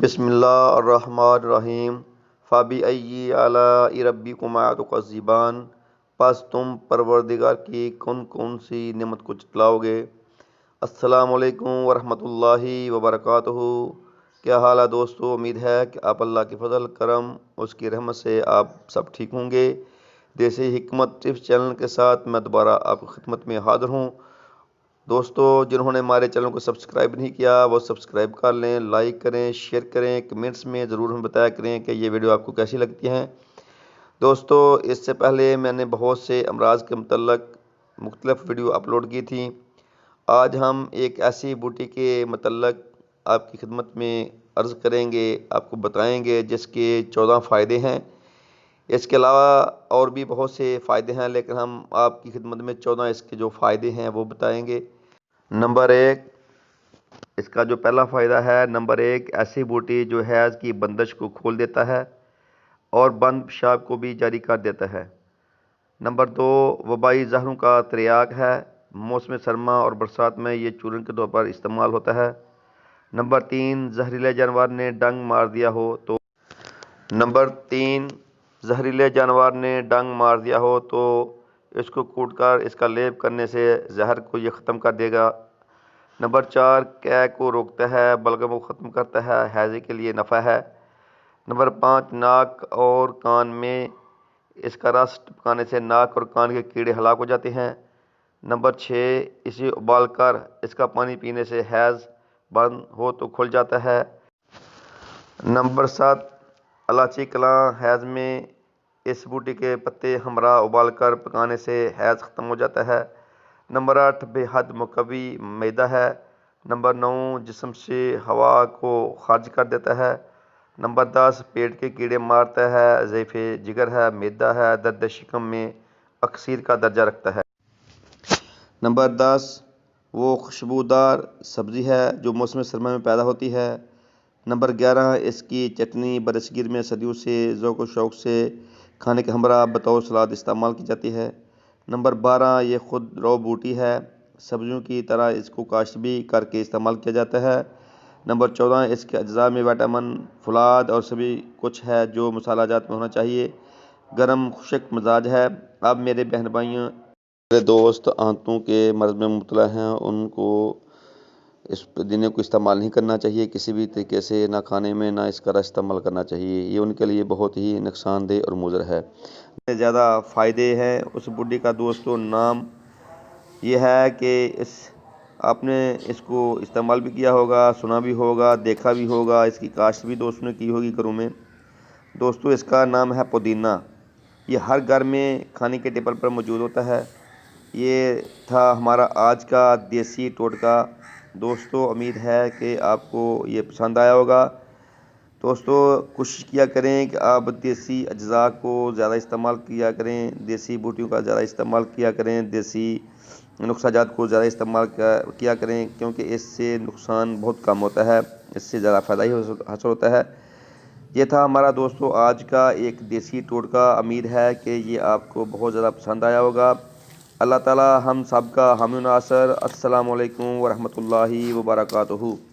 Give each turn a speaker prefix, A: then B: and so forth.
A: بسم اللہ الرحمن الرحیم فَبِأَيِّ آلَاءِ رَبِّكُمَا تُكَذِّبَانِ پس تم پروردگار کی کون کون سی نعمت کو جھٹلاؤ گے۔ السلام علیکم ورحمۃ اللہ وبرکاتہ۔ کیا حال ہے دوستو؟ امید ہے کہ آپ اللہ کے فضل کرم اس کی رحمت سے آپ سب ٹھیک ہوں گے۔ دیسی حکمت ٹپس چینل کے ساتھ میں دوبارہ آپ کی خدمت میں حاضر ہوں۔ دوستو جنہوں نے ہمارے چینل کو سبسکرائب نہیں کیا وہ سبسکرائب کر لیں، لائک کریں، شیئر کریں، کمنٹس میں ضرور ہمیں بتایا کریں کہ یہ ویڈیو آپ کو کیسی لگتی ہیں۔ دوستو اس سے پہلے میں نے بہت سے امراض کے متعلق مختلف ویڈیو اپلوڈ کی تھیں۔ آج ہم ایک ایسی بوٹی کے متعلق آپ کی خدمت میں عرض کریں گے، آپ کو بتائیں گے جس کے 14 فائدے ہیں۔ اس کے علاوہ اور بھی بہت سے فائدے ہیں، لیکن ہم آپ کی خدمت میں 14 اس کے جو فائدے ہیں وہ بتائیں گے۔ نمبر 1، اس کا جو پہلا فائدہ ہے، نمبر 1، ایسی بوٹی جو حیض کی بندش کو کھول دیتا ہے اور بند پیشاب کو بھی جاری کر دیتا ہے۔ نمبر 2، وبائی زہروں کا تریاق ہے۔ موسم سرما اور برسات میں یہ چورن کے طور پر استعمال ہوتا ہے۔ نمبر 3، زہریلے جانور نے ڈنگ مار دیا ہو تو اس کو کوٹ کر اس کا لیپ کرنے سے زہر کو یہ ختم کر دے گا۔ نمبر 4، قے کو روکتا ہے، بلغم کو ختم کرتا ہے، حیضے کے لیے نفع ہے۔ نمبر 5، ناک اور کان میں اس کا رس ٹپکانے سے ناک اور کان کے کیڑے ہلاک ہو جاتے ہیں۔ نمبر 6، اسے ابال کر اس کا پانی پینے سے حیض بند ہو تو کھل جاتا ہے۔ نمبر 7، الائچی کلاں، حیض میں اس بوٹی کے پتے ہمراہ ابال کر پکانے سے حیض ختم ہو جاتا ہے۔ نمبر 8، بے حد مقوی معدہ ہے۔ نمبر 9، جسم سے ہوا کو خارج کر دیتا ہے۔ نمبر 10، پیٹ کے کیڑے مارتا ہے، ضعف جگر ہے، معدہ ہے، درد شکم میں اکثیر کا درجہ رکھتا ہے۔ نمبر 10، وہ خوشبودار سبزی ہے جو موسم سرما میں پیدا ہوتی ہے۔ نمبر 11، اس کی چٹنی برصغیر میں صدیوں سے ذوق و شوق سے کھانے کے ہمراہ بطور سلاد استعمال کی جاتی ہے۔ نمبر 12، یہ خود رو بوٹی ہے، سبزیوں کی طرح اس کو کاشت بھی کر کے استعمال کیا جاتا ہے۔ نمبر 14، اس کے اجزا میں وٹامن، فولاد اور سبھی کچھ ہے جو مسالہ جات میں ہونا چاہیے۔ گرم خشک مزاج ہے۔ اب میرے بہن بھائیوں، میرے دوست آنتوں کے مرض میں مبتلا ہیں، ان کو اس پودینے کو استعمال نہیں کرنا چاہیے کسی بھی طریقے سے، نہ کھانے میں نہ اس کا رس استعمال کرنا چاہیے۔ یہ ان کے لیے بہت ہی نقصان دہ اور مضر ہے۔ زیادہ فائدے ہیں اس بوٹی کا دوستو، نام یہ ہے کہ آپ نے اس کو استعمال بھی کیا ہوگا، سنا بھی ہوگا، دیکھا بھی ہوگا، اس کی کاشت بھی دوستوں نے کی ہوگی گھروں میں۔ دوستو اس کا نام ہے پودینہ۔ یہ ہر گھر میں کھانے کے ٹیبل پر موجود ہوتا ہے۔ یہ تھا ہمارا آج کا دیسی ٹوٹکا۔ دوستو امید ہے کہ آپ کو یہ پسند آیا ہوگا۔ دوستو کوشش کیا کریں کہ آپ دیسی اجزاء کو زیادہ استعمال کیا کریں، دیسی بوٹیوں کا زیادہ استعمال کیا کریں، دیسی نسخہ جات کو زیادہ استعمال کیا کریں، کیونکہ اس سے نقصان بہت کم ہوتا ہے، اس سے زیادہ فائدہ ہی حاصل ہوتا ہے۔ یہ تھا ہمارا دوستو آج کا ایک دیسی ٹوٹکا۔ امید ہے کہ یہ آپ کو بہت زیادہ پسند آیا ہوگا۔ اللہ تعالی ہم سب کا حامی و ناصر۔ السلام علیکم ورحمۃ اللہ وبرکاتہ۔